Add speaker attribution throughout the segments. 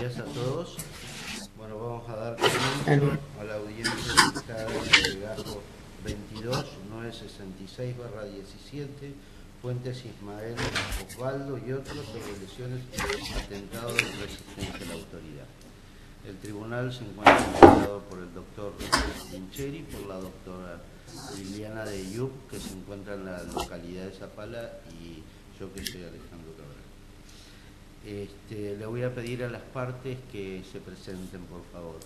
Speaker 1: días a todos. Bueno, vamos a dar comienzo a la audiencia fiscal de Legajo 22, 966/17, Fuentes Ismael Osvaldo y otros sobre lesiones, atentado y resistencia a la autoridad. El tribunal se encuentra integrado por el doctor Vincheri, por la doctora Liliana de Yup, que se encuentra en la localidad de Zapala, y yo que soy Alejandro Cabral. Le voy a pedir a las partes que se presenten, por favor.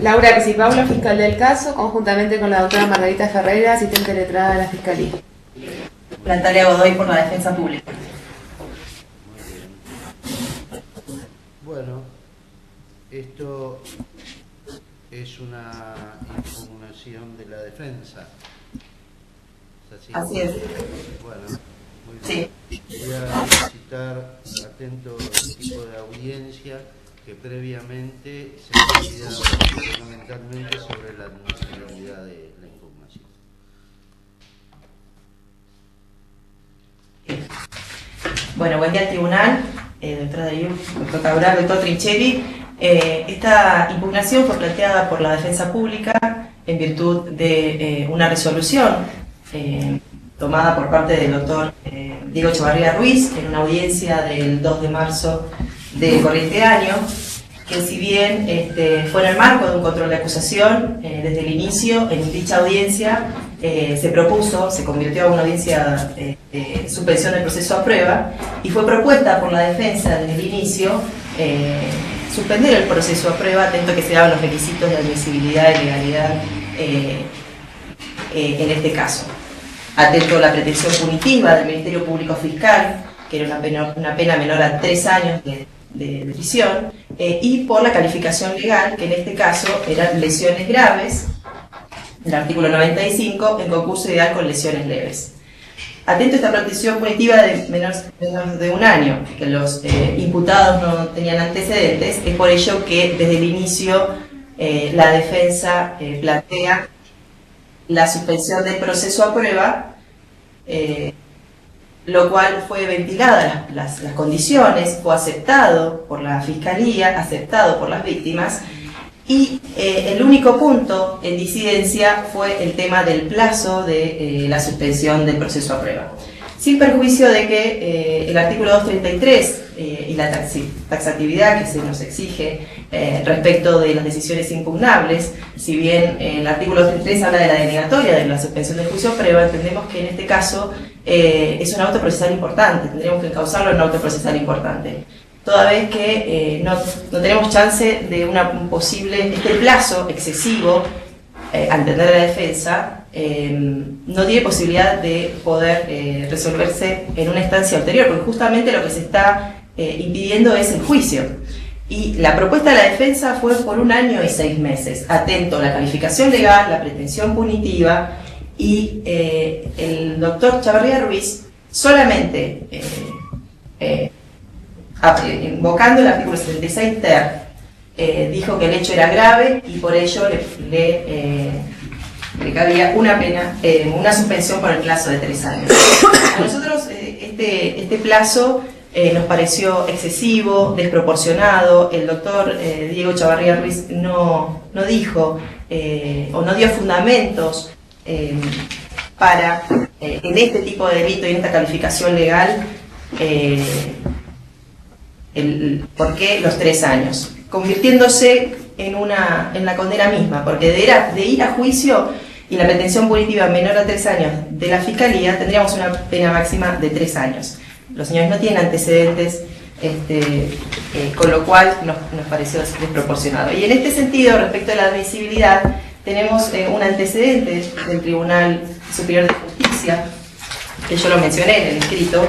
Speaker 2: Laura Pisipaula, fiscal del caso, conjuntamente con la doctora Margarita Ferreira, asistente letrada de la Fiscalía.
Speaker 3: Natalia Godoy, por la Defensa Pública.
Speaker 1: Muy bien. Bueno, esto es una impugnación de la defensa. ¿Es así?
Speaker 3: Así es.
Speaker 1: Bueno, muy bien.
Speaker 3: Sí.
Speaker 1: Voy a citar atento el tipo de audiencia que previamente se decida fundamentalmente sobre la admisibilidad de la impugnación.
Speaker 3: Bueno, buen día al tribunal, doctora Dayú, doctor Cabral, doctor Trincheri. Esta impugnación fue planteada por la Defensa Pública en virtud de una resolución tomada por parte del doctor Diego Chavarría Ruiz en una audiencia del 2 de marzo del corriente año, que si bien fue en el marco de un control de acusación, desde el inicio, en dicha audiencia, se convirtió en una audiencia de suspensión del proceso a prueba, y fue propuesta por la defensa desde el inicio suspender el proceso a prueba, atento a que se daban los requisitos de admisibilidad y legalidad en este caso. Atento a la pretensión punitiva del Ministerio Público Fiscal, que era una pena menor a 3 años de prisión, y por la calificación legal, que en este caso eran lesiones graves, el artículo 95, en concurso ideal con lesiones leves. Atento a esta protección punitiva de menos de 1 año, que los imputados no tenían antecedentes, es por ello que desde el inicio la defensa plantea la suspensión del proceso a prueba, lo cual fue ventilada las condiciones, fue aceptado por la Fiscalía, aceptado por las víctimas, y el único punto en disidencia fue el tema del plazo de la suspensión del proceso a prueba. Sin perjuicio de que el artículo 233 y la taxatividad que se nos exige respecto de las decisiones impugnables, si bien el artículo 233 habla de la denegatoria de la suspensión del juicio a prueba, entendemos que en este caso es un auto procesal importante, tendríamos que encauzarlo en un auto procesal importante, toda vez que no tenemos chance de un posible, este plazo excesivo, a entender la defensa, no tiene posibilidad de poder resolverse en una instancia ulterior, porque justamente lo que se está impidiendo es el juicio. Y la propuesta de la defensa fue por 1 año y 6 meses, atento a la calificación legal, la pretensión punitiva, y el doctor Chavarría Ruiz solamente invocando el artículo 76 ter, dijo que el hecho era grave y por ello le cabía una pena, una suspensión por el plazo de 3 años. A nosotros este plazo nos pareció excesivo, desproporcionado. El doctor Diego Chavarría Ruiz no dijo o no dio fundamentos para en este tipo de delito y en esta calificación legal por qué los 3 años, convirtiéndose en la condena misma, porque de ir a juicio y la pretensión punitiva menor a 3 años de la Fiscalía, tendríamos una pena máxima de 3 años. Los señores no tienen antecedentes, con lo cual nos pareció desproporcionado. Y en este sentido, respecto a la admisibilidad, tenemos un antecedente del Tribunal Superior de Justicia, que yo lo mencioné en el escrito,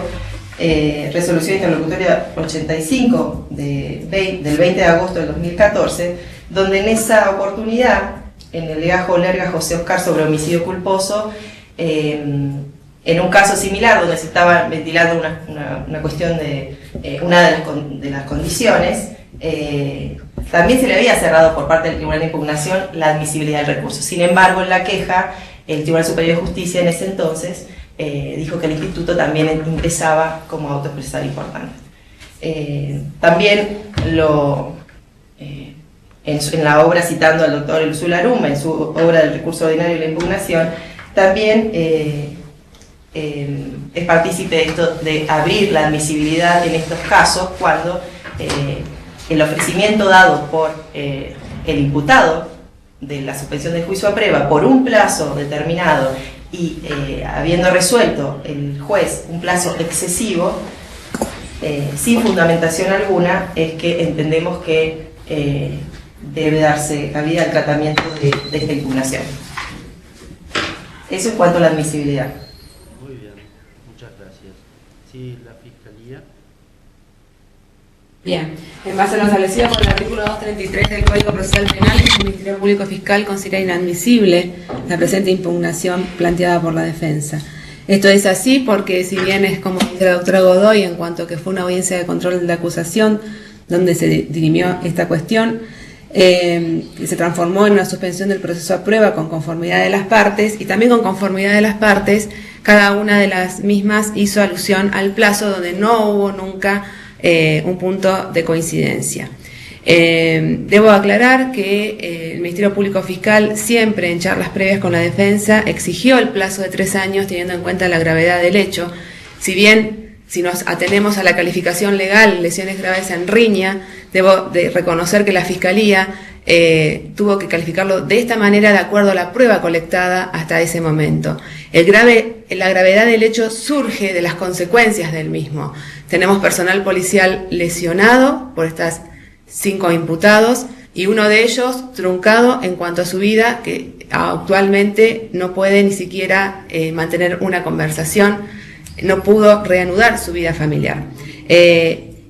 Speaker 3: resolución interlocutoria 85 del 20 de agosto del 2014, donde en esa oportunidad, en el legajo Lerga José Oscar sobre homicidio culposo, en un caso similar donde se estaba ventilando una cuestión de una de las condiciones, también se le había cerrado por parte del Tribunal de Impugnación la admisibilidad del recurso. Sin embargo, en la queja, el Tribunal Superior de Justicia en ese entonces dijo que el instituto también ingresaba como autoexpresar importante. También en la obra, citando al doctor Elzul Arumbe, en su obra del recurso ordinario y la impugnación, también es partícipe de esto de abrir la admisibilidad en estos casos cuando el ofrecimiento dado por el imputado de la suspensión del juicio a prueba por un plazo determinado y habiendo resuelto el juez un plazo excesivo, sin fundamentación alguna, es que entendemos que debe darse cabida al tratamiento de esta impugnación. Eso en cuanto a la admisibilidad.
Speaker 1: Muy bien, muchas gracias. Sí, la Fiscalía.
Speaker 2: Bien, en base a lo establecido por el artículo 233 del Código Procesal Penal, el Ministerio Público Fiscal considera inadmisible la presente impugnación planteada por la defensa. Esto es así porque, si bien es como dice la doctora Godoy, en cuanto que fue una audiencia de control de la acusación donde se dirimió esta cuestión, se transformó en una suspensión del proceso a prueba con conformidad de las partes, y también con conformidad de las partes, cada una de las mismas hizo alusión al plazo donde no hubo nunca un punto de coincidencia. Debo aclarar que el Ministerio Público Fiscal siempre en charlas previas con la defensa exigió el plazo de 3 años teniendo en cuenta la gravedad del hecho. Si bien, si nos atenemos a la calificación legal, lesiones graves en riña, debo de reconocer que la Fiscalía tuvo que calificarlo de esta manera de acuerdo a la prueba colectada hasta ese momento. La gravedad del hecho surge de las consecuencias del mismo. Tenemos personal policial lesionado por estas 5 imputados y uno de ellos truncado en cuanto a su vida, que actualmente no puede ni siquiera mantener una conversación, no pudo reanudar su vida familiar.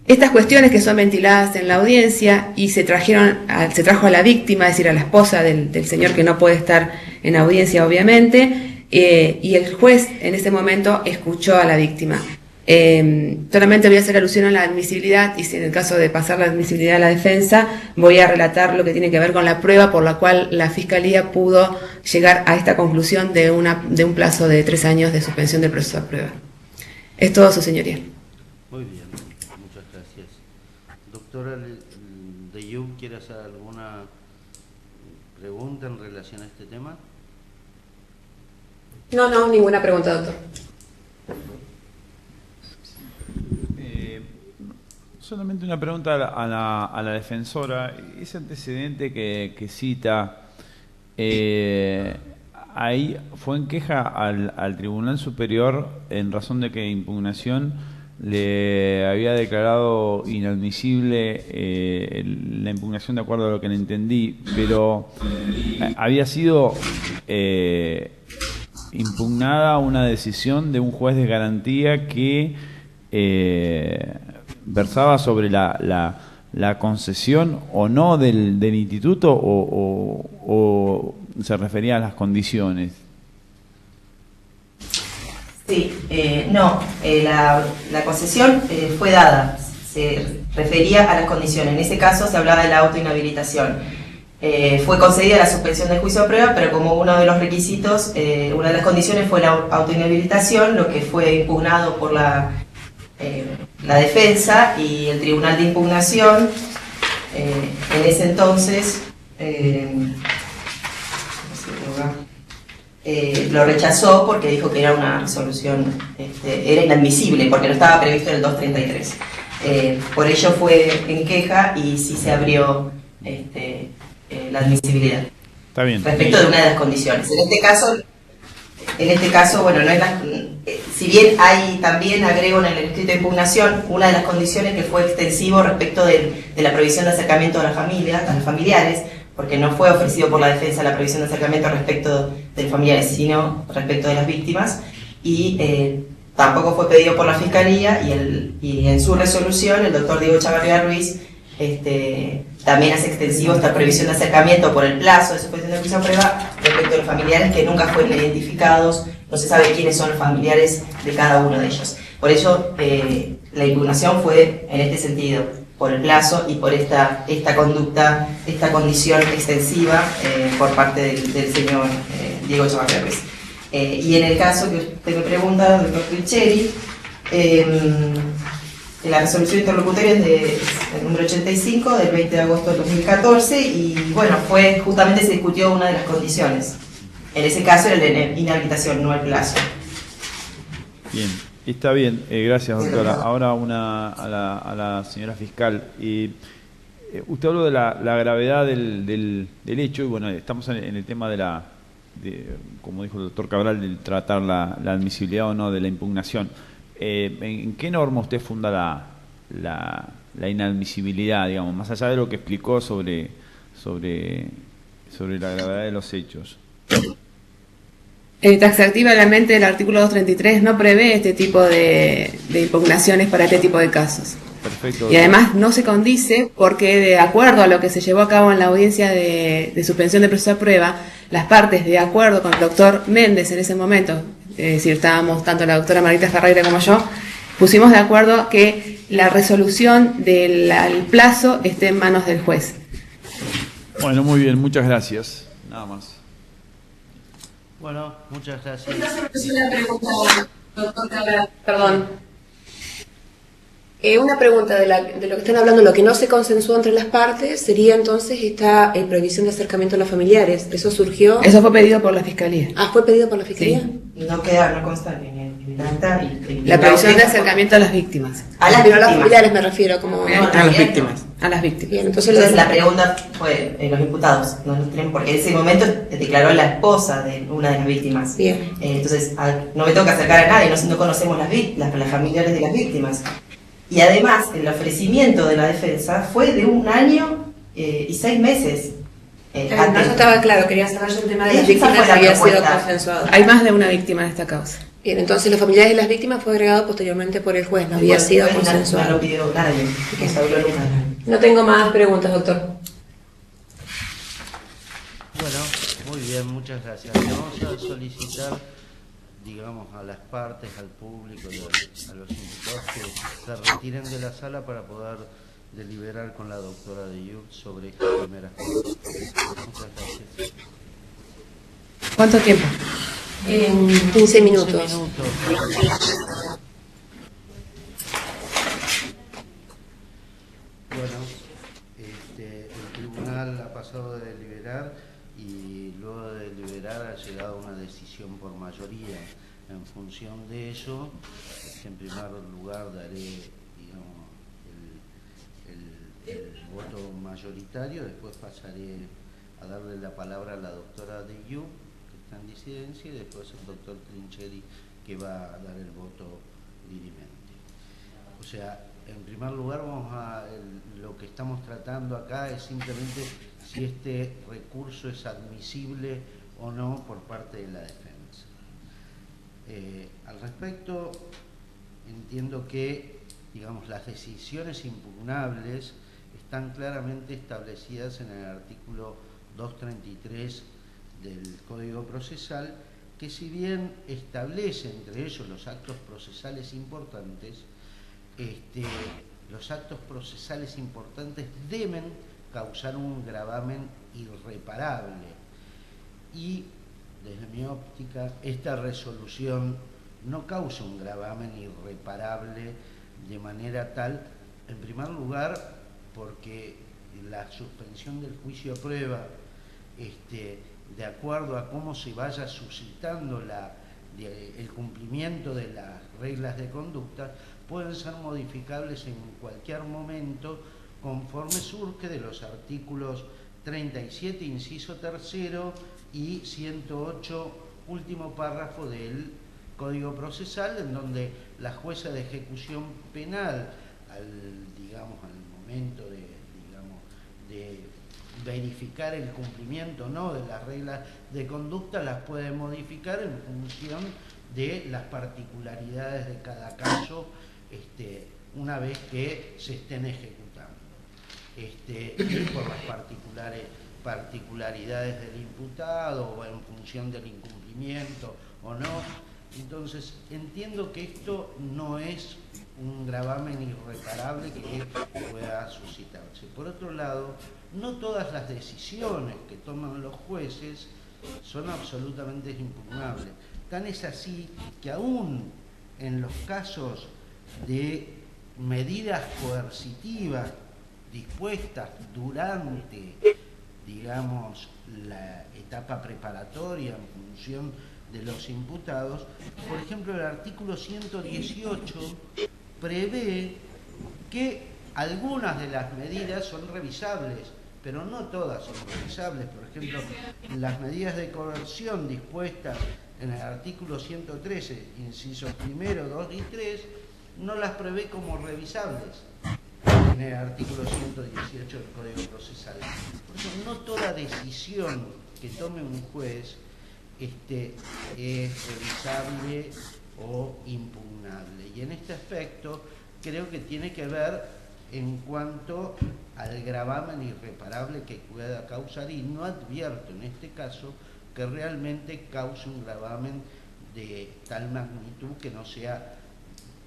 Speaker 2: Estas cuestiones que son ventiladas en la audiencia y se trajo a la víctima, es decir, a la esposa del señor que no puede estar en audiencia obviamente, y el juez en ese momento escuchó a la víctima. Solamente voy a hacer alusión a la admisibilidad, y si en el caso de pasar la admisibilidad a la defensa, voy a relatar lo que tiene que ver con la prueba por la cual la Fiscalía pudo llegar a esta conclusión de un plazo de 3 años de suspensión del proceso de prueba. Es todo, su señoría.
Speaker 1: Muy bien, muchas gracias. Doctora de Jung, ¿quiere hacer alguna pregunta en relación a este tema?
Speaker 2: No, ninguna pregunta, doctor.
Speaker 4: Solamente una pregunta a la defensora. Ese antecedente que cita, ahí fue en queja al Tribunal Superior en razón de que impugnación le había declarado inadmisible la impugnación de acuerdo a lo que le entendí, pero había sido impugnada una decisión de un juez de garantía que versaba sobre la concesión o no del instituto o se refería a las condiciones.
Speaker 3: Sí, no, la concesión fue dada, se refería a las condiciones. En ese caso se hablaba de la autoinhabilitación. Fue concedida la suspensión del juicio a prueba, pero como uno de los requisitos, una de las condiciones fue la autoinhabilitación, lo que fue impugnado por la defensa, y el Tribunal de Impugnación en ese entonces lo rechazó porque dijo que era una resolución, era inadmisible porque no estaba previsto en el 233. Por ello fue en queja y sí se abrió la admisibilidad.
Speaker 4: Está bien.
Speaker 3: Respecto de una de las condiciones. En este caso, bueno, no es si bien hay también, agrego en el escrito de impugnación, una de las condiciones que fue extensivo respecto de la prohibición de acercamiento a las familiares, porque no fue ofrecido por la defensa la prohibición de acercamiento respecto de los familiares, sino respecto de las víctimas, y tampoco fue pedido por la Fiscalía, y en su resolución el doctor Diego Chavarría Ruiz también hace extensivo esta prohibición de acercamiento por el plazo de suspensión de juicio a prueba respecto de los familiares que nunca fueron identificados, no se sabe quiénes son los familiares de cada uno de ellos. Por ello, la impugnación fue en este sentido, por el plazo y por esta conducta, esta condición extensiva por parte del señor Diego Chavarría Ruiz. Y en el caso que usted me pregunta, doctor Trincheri, la resolución interlocutoria es del número 85 del 20 de agosto de 2014 y bueno, justamente se discutió una de las condiciones. En ese caso era la inhabilitación, no el plazo.
Speaker 4: Bien, está bien, gracias doctora. Ahora a la señora fiscal. Usted habló de la gravedad del hecho y bueno, estamos en el tema como dijo el doctor Cabral, de tratar la admisibilidad o no de la impugnación. ¿En qué norma usted funda la inadmisibilidad, digamos, más allá de lo que explicó sobre la gravedad de los hechos?
Speaker 2: Taxativamente el artículo 233 no prevé este tipo de impugnaciones para este tipo de casos.
Speaker 4: Perfecto.
Speaker 2: Y además no se condice porque de acuerdo a lo que se llevó a cabo en la audiencia de suspensión de proceso de prueba, las partes de acuerdo con el doctor Méndez en ese momento, es decir, estábamos tanto la doctora Marita Ferreira como yo, pusimos de acuerdo que la resolución del plazo esté en manos del juez.
Speaker 4: Bueno, muy bien, muchas gracias. Nada más.
Speaker 1: Bueno, muchas gracias.
Speaker 2: Una pregunta, doctor Cabral. Perdón. Una pregunta de lo que están hablando, lo que no se consensuó entre las partes sería entonces esta prohibición de acercamiento a los familiares. ¿Eso surgió? Eso fue pedido por la Fiscalía. Ah, ¿fue pedido por la Fiscalía?
Speaker 3: Sí. No consta en el acta.
Speaker 2: La prohibición de acercamiento a las víctimas.
Speaker 3: A las
Speaker 2: Pero a los
Speaker 3: víctimas.
Speaker 2: familiares me refiero, como...
Speaker 3: No,
Speaker 2: a las víctimas. A las víctimas. Bien,
Speaker 3: Entonces la pregunta fue los imputados, no tenemos, porque en ese momento declaró la esposa de una de las víctimas.
Speaker 2: Bien.
Speaker 3: Entonces no me tengo que acercar a nadie, no conocemos las familiares de las víctimas. Y además el ofrecimiento de la defensa fue de 1 año y 6 meses.
Speaker 2: No, eso estaba claro, quería saber si el tema de las víctimas había sido consensuado. Hay más de una víctima en esta causa. Bien, entonces los familiares de las víctimas fue agregado posteriormente por el juez, no había sido consensuado.
Speaker 3: No lo pidió nadie, no se habló nunca.
Speaker 2: No tengo más preguntas, doctor.
Speaker 1: Bueno, muy bien, muchas gracias. Vamos a solicitar, digamos, a las partes, al público, a los imputados que se retiren de la sala para poder deliberar con la doctora de Yuc sobre esta primera. Muchas gracias.
Speaker 2: ¿Cuánto tiempo? 15 minutos.
Speaker 1: 15 minutos. Bueno, el tribunal ha pasado de deliberar y luego de deliberar ha llegado a una decisión por mayoría. En función de ello, en primer lugar daré, digamos, el voto mayoritario, después pasaré a darle la palabra a la doctora de Yu, que está en disidencia, y después el doctor Trincheri, que va a dar el voto dirimente. O sea, en primer lugar lo que estamos tratando acá es simplemente si este recurso es admisible o no por parte de la defensa. Al respecto, entiendo que, digamos, las decisiones impugnables están claramente establecidas en el artículo 233 del Código Procesal, que si bien establece entre ellos los actos procesales importantes, los actos procesales importantes deben causar un gravamen irreparable. Y, desde mi óptica, esta resolución no causa un gravamen irreparable de manera tal, en primer lugar, porque la suspensión del juicio a prueba, de acuerdo a cómo se vaya suscitando el cumplimiento de las reglas de conducta, pueden ser modificables en cualquier momento conforme surge de los artículos 37, inciso tercero, y 108, último párrafo del Código Procesal, en donde la jueza de ejecución penal, al momento de verificar el cumplimiento o no de las reglas de conducta, las puede modificar en función de las particularidades de cada caso, una vez que se estén ejecutando, y por las particularidades del imputado o en función del incumplimiento o no. Entonces, entiendo que esto no es un gravamen irreparable que pueda suscitarse. Por otro lado, no todas las decisiones que toman los jueces son absolutamente impugnables. Tan es así que aún en los casos de medidas coercitivas dispuestas durante, digamos, la etapa preparatoria en función de los imputados, por ejemplo, el artículo 118 prevé que algunas de las medidas son revisables, pero no todas son revisables. Por ejemplo, las medidas de coerción dispuestas en el artículo 113, incisos primero, 2 y 3, no las prevé como revisables en el artículo 118 del Código Procesal. Por eso, no toda decisión que tome un juez es revisable o impugnable. Y en este aspecto creo que tiene que ver en cuanto al gravamen irreparable que pueda causar, y no advierto en este caso que realmente cause un gravamen de tal magnitud que no sea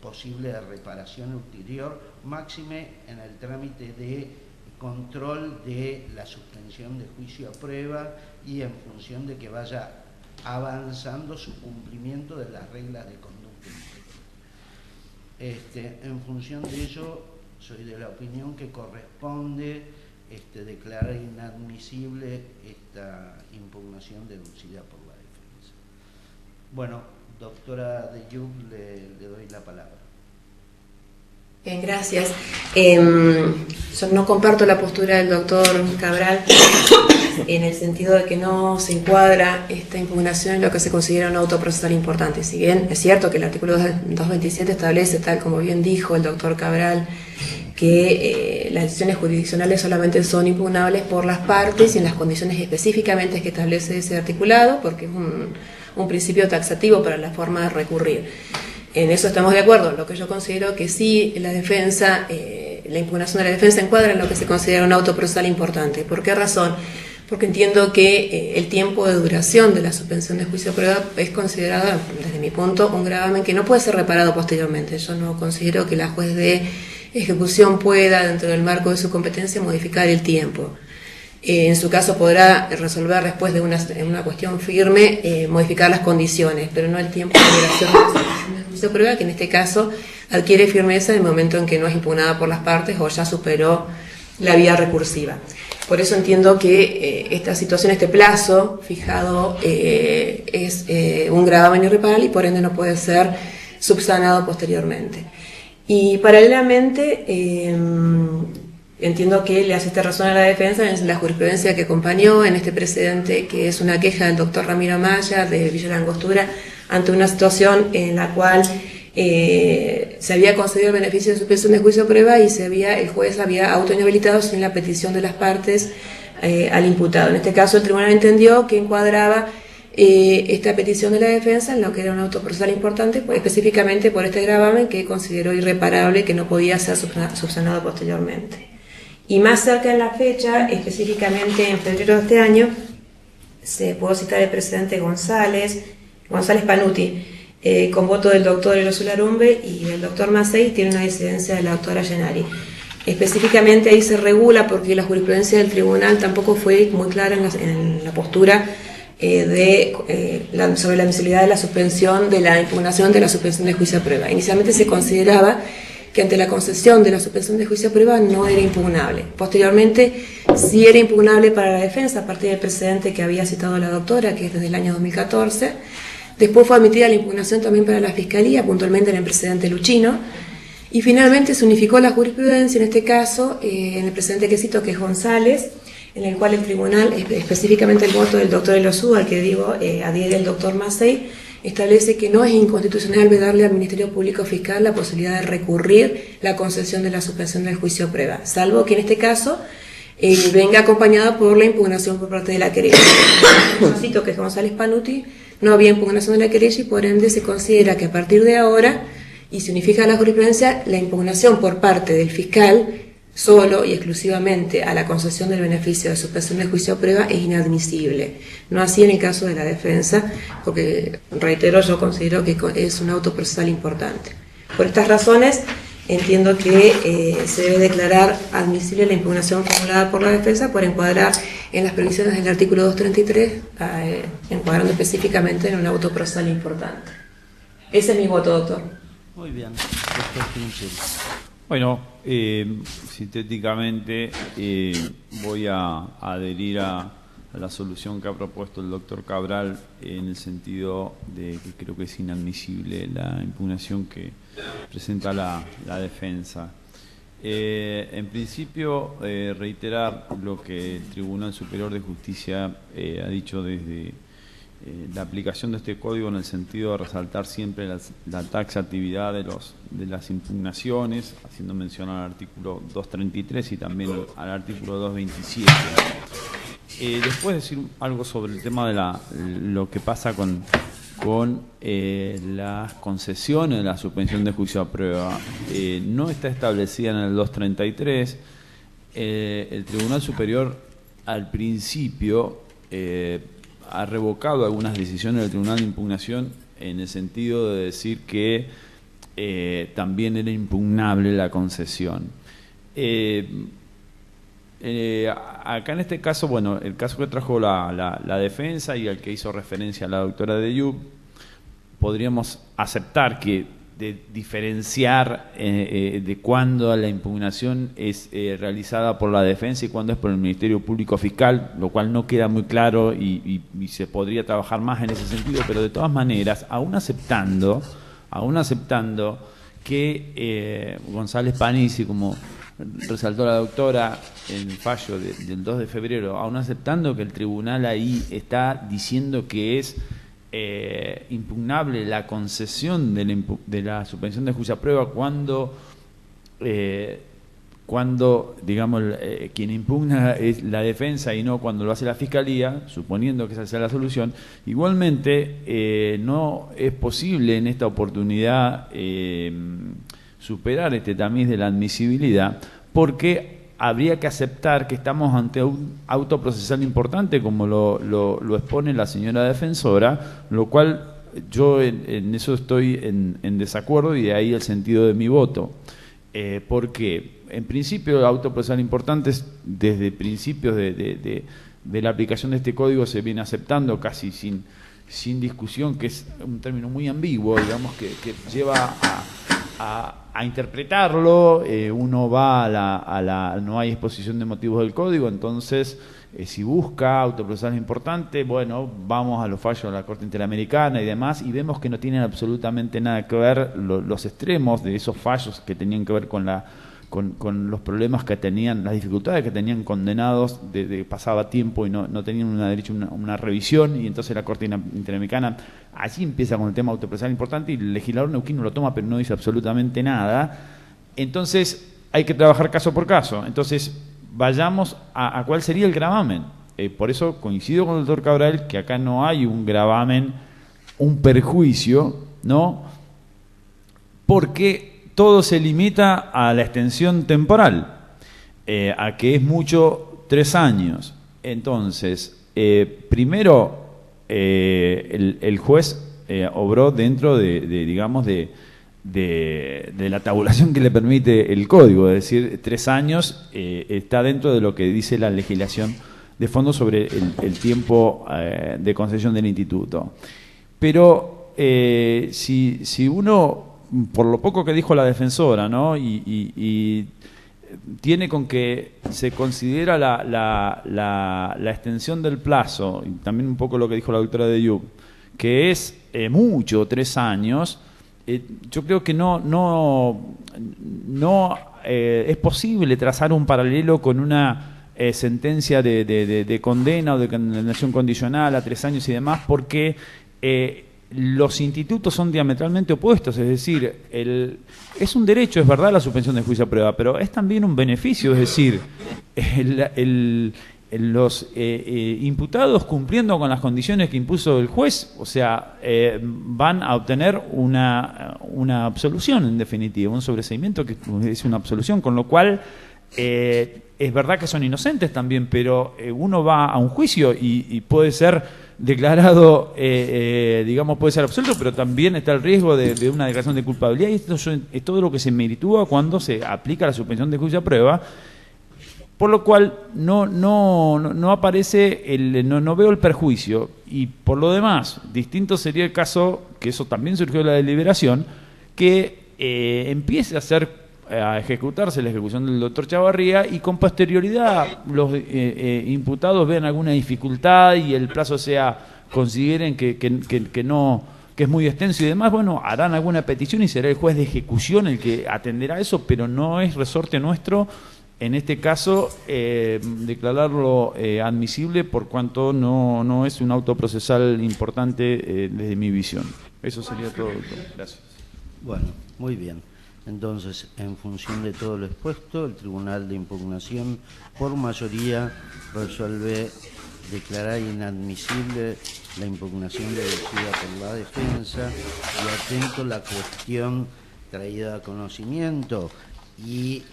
Speaker 1: posible de reparación ulterior, máxime en el trámite de control de la suspensión de juicio a prueba y en función de que vaya avanzando su cumplimiento de las reglas de conducta interior. En función de ello, soy de la opinión que corresponde declarar inadmisible esta impugnación deducida por la defensa. Bueno, doctora de Jung, le doy la palabra.
Speaker 5: Bien, gracias. Yo no comparto la postura del doctor Cabral en el sentido de que no se encuadra esta impugnación en lo que se considera un auto procesal importante. Si bien es cierto que el artículo 227 establece, tal como bien dijo el doctor Cabral, que las decisiones jurisdiccionales solamente son impugnables por las partes y en las condiciones específicamente que establece ese articulado, porque es un principio taxativo para la forma de recurrir. En eso estamos de acuerdo. Lo que yo considero que sí, la defensa, la impugnación de la defensa encuadra en lo que se considera un auto procesal importante. ¿Por qué razón? Porque entiendo que el tiempo de duración de la suspensión de juicio a prueba es considerado, desde mi punto, un gravamen que no puede ser reparado posteriormente. Yo no considero que la juez de ejecución pueda, dentro del marco de su competencia, modificar el tiempo. En su caso podrá resolver después de una cuestión firme, modificar las condiciones, pero no el tiempo de duración de la suspensión de juicio a prueba, que en este caso adquiere firmeza en el momento en que no es impugnada por las partes o ya superó la vía recursiva. Por eso entiendo que esta situación, este plazo fijado, es un gravamen irreparable y por ende no puede ser subsanado posteriormente. Y paralelamente entiendo que le asiste razón a la defensa en la jurisprudencia que acompañó en este precedente, que es una queja del doctor Ramiro Amaya de Villa La Angostura ante una situación en la cual se había concedido el beneficio de suspensión de juicio a prueba y el juez había autoinhabilitado sin la petición de las partes al imputado. En este caso el tribunal entendió que encuadraba esta petición de la defensa en lo que era un auto procesal importante, pues, específicamente por este gravamen que consideró irreparable, que no podía ser subsanado posteriormente. Y más cerca en la fecha, específicamente en febrero de este año, se pudo citar el precedente González Panuti, con voto del doctor Eloso Larumbe y del doctor Macei, tiene una disidencia de la doctora Llenari. Específicamente ahí se regula, porque la jurisprudencia del tribunal tampoco fue muy clara en la postura sobre la admisibilidad de la suspensión de la impugnación de la suspensión de juicio a prueba. Inicialmente se consideraba que ante la concesión de la suspensión de juicio a prueba no era impugnable. Posteriormente sí era impugnable para la defensa a partir del precedente que había citado la doctora, que es desde el año 2014. Después fue admitida la impugnación también para la Fiscalía, puntualmente en el precedente Luchino. Y finalmente se unificó la jurisprudencia, en este caso, en el precedente que cito, que es González, en el cual el tribunal, específicamente el voto del doctor Elosú, al que adhiere el doctor Macei, establece que no es inconstitucional vedarle al Ministerio Público Fiscal la posibilidad de recurrir la concesión de la suspensión del juicio a prueba, salvo que en este caso venga acompañada por la impugnación por parte de la querella. Cito que es González Panuti, no había impugnación de la querella y por ende se considera que a partir de ahora, y se unifica la jurisprudencia, la impugnación por parte del fiscal solo y exclusivamente a la concesión del beneficio de suspensión del juicio a prueba es inadmisible. No así en el caso de la defensa, porque, reitero, yo considero que es un auto procesal importante. Por estas razones, entiendo que se debe declarar admisible la impugnación formulada por la defensa por encuadrar en las previsiones del artículo 233, encuadrando específicamente en un auto procesal importante. Ese es mi voto, doctor.
Speaker 1: Muy bien, doctor Pinchel.
Speaker 4: Bueno, sintéticamente voy a adherir a la solución que ha propuesto el doctor Cabral, en el sentido de que creo que es inadmisible la impugnación que presenta la defensa. En principio, reiterar lo que el Tribunal Superior de Justicia ha dicho desde la aplicación de este código, en el sentido de resaltar siempre la taxatividad de las impugnaciones, haciendo mención al artículo 233 y también al artículo 227. Después decir algo sobre el tema de lo que pasa con las concesiones de la suspensión de juicio a prueba. No está establecida en el 233. El Tribunal Superior al principio ha revocado algunas decisiones del Tribunal de Impugnación, en el sentido de decir que también era impugnable la concesión. Acá en este caso, bueno, el caso que trajo la defensa y al que hizo referencia la doctora Deyub, podríamos aceptar que de diferenciar de cuándo la impugnación es realizada por la defensa y cuándo es por el Ministerio Público Fiscal, lo cual no queda muy claro y se podría trabajar más en ese sentido, pero de todas maneras, aún aceptando que González Panizzi, como resaltó la doctora en el fallo del 2 de febrero, aún aceptando que el tribunal ahí está diciendo que es impugnable la concesión de la suspensión de juicio a prueba cuando digamos, quien impugna es la defensa y no cuando lo hace la Fiscalía, suponiendo que esa sea la solución. Igualmente, no es posible en esta oportunidad superar este tamiz de la admisibilidad, porque habría que aceptar que estamos ante un auto procesal importante, como lo expone la señora defensora, lo cual yo en eso estoy en desacuerdo, y de ahí el sentido de mi voto. Porque en principio el auto procesal importante, desde principios de la aplicación de este código, se viene aceptando casi sin discusión, que es un término muy ambiguo, digamos, que lleva a interpretarlo. Uno va no hay exposición de motivos del código, entonces si busca autoprocesal importante, bueno, vamos a los fallos de la Corte Interamericana y demás, y vemos que no tienen absolutamente nada que ver los extremos de esos fallos que tenían que ver con los problemas que tenían, las dificultades que tenían condenados de pasaba tiempo y no tenían una revisión, y entonces la Corte Interamericana allí empieza con el tema autoprocesal importante, y el legislador neuquino lo toma pero no dice absolutamente nada. Entonces hay que trabajar caso por caso. Entonces vayamos a cuál sería el gravamen. Por eso coincido con el doctor Cabral que acá no hay un gravamen, un perjuicio, ¿no? Porque todo se limita a la extensión temporal, a que es mucho 3 años. Entonces, primero, el juez obró dentro de la tabulación que le permite el código, es decir, 3 años está dentro de lo que dice la legislación de fondo sobre el tiempo de concesión del instituto. Pero si uno, por lo poco que dijo la defensora, ¿no? y tiene con que se considera la extensión del plazo, y también un poco lo que dijo la doctora Deyub, que es mucho, 3 años, yo creo que no es posible trazar un paralelo con una sentencia de condena o de condenación condicional a 3 años y demás, porque los institutos son diametralmente opuestos. Es decir, es un derecho, es verdad, la suspensión de juicio a prueba, pero es también un beneficio. Es decir, los imputados, cumpliendo con las condiciones que impuso el juez, o sea, van a obtener una absolución, en definitiva, un sobreseimiento que es una absolución, con lo cual es verdad que son inocentes también, pero uno va a un juicio y puede ser declarado, digamos, puede ser absuelto, pero también está el riesgo de una declaración de culpabilidad, y esto es todo lo que se meritúa cuando se aplica la suspensión de juicio a prueba, por lo cual no aparece, no veo el perjuicio, y por lo demás, distinto sería el caso, que eso también surgió de la deliberación, que empiece a ejecutarse la ejecución del doctor Chavarría y con posterioridad los imputados vean alguna dificultad y el plazo consideren que no, que es muy extenso y demás, bueno, harán alguna petición y será el juez de ejecución el que atenderá eso, pero no es resorte nuestro en este caso declararlo admisible, por cuanto no es un auto procesal importante desde mi visión. Eso sería todo, doctor. Gracias.
Speaker 1: Bueno, muy bien. Entonces, en función de todo lo expuesto, el Tribunal de Impugnación, por mayoría, resuelve declarar inadmisible la impugnación deducida por la defensa y atento la cuestión traída a conocimiento y,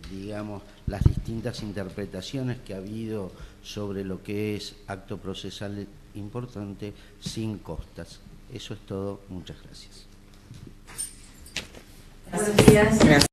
Speaker 1: digamos, las distintas interpretaciones que ha habido sobre lo que es acto procesal importante sin costas. Eso es todo. Muchas gracias.
Speaker 5: Buenos días.
Speaker 3: Gracias.